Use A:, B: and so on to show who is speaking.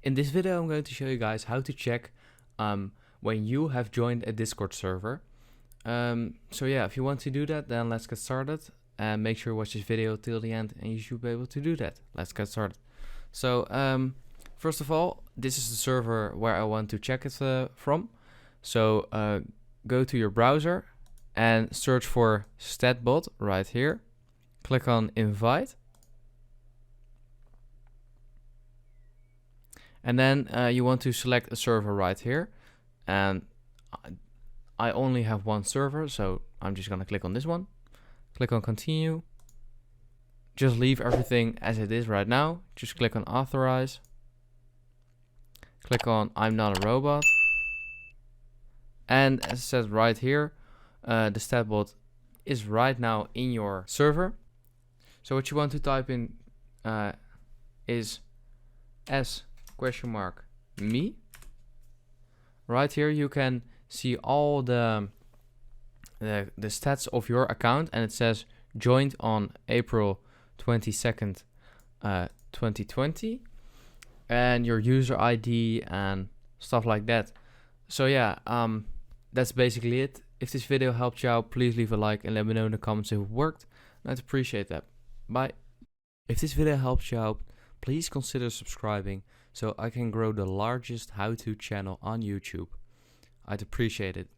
A: In this video, I'm going to show you guys how to check when you have joined a Discord server. So yeah, if you want to do that, then let's get started. And make sure you watch this video till the end and you should be able to do that. Let's get started. So first of all, this is the server where I want to check it from. So go to your browser and search for statbot right here. Click on invite. And then you want to select a server right here. And I only have one server, so I'm just gonna click on this one. Click on continue. Just leave everything as it is right now. Just click on authorize. Click on I'm not a robot. And as it says right here, the statbot is right now in your server. So what you want to type in is s?me. Right here you can see all the stats of your account, and it says joined on April 22nd, 2020, and your user ID and stuff like that. So yeah, that's basically it. If this video helped you out, please leave a like and let me know in the comments if it worked. I'd appreciate that. Bye. If this video helped you out, please consider subscribing so I can grow the largest how-to channel on YouTube. I'd appreciate it.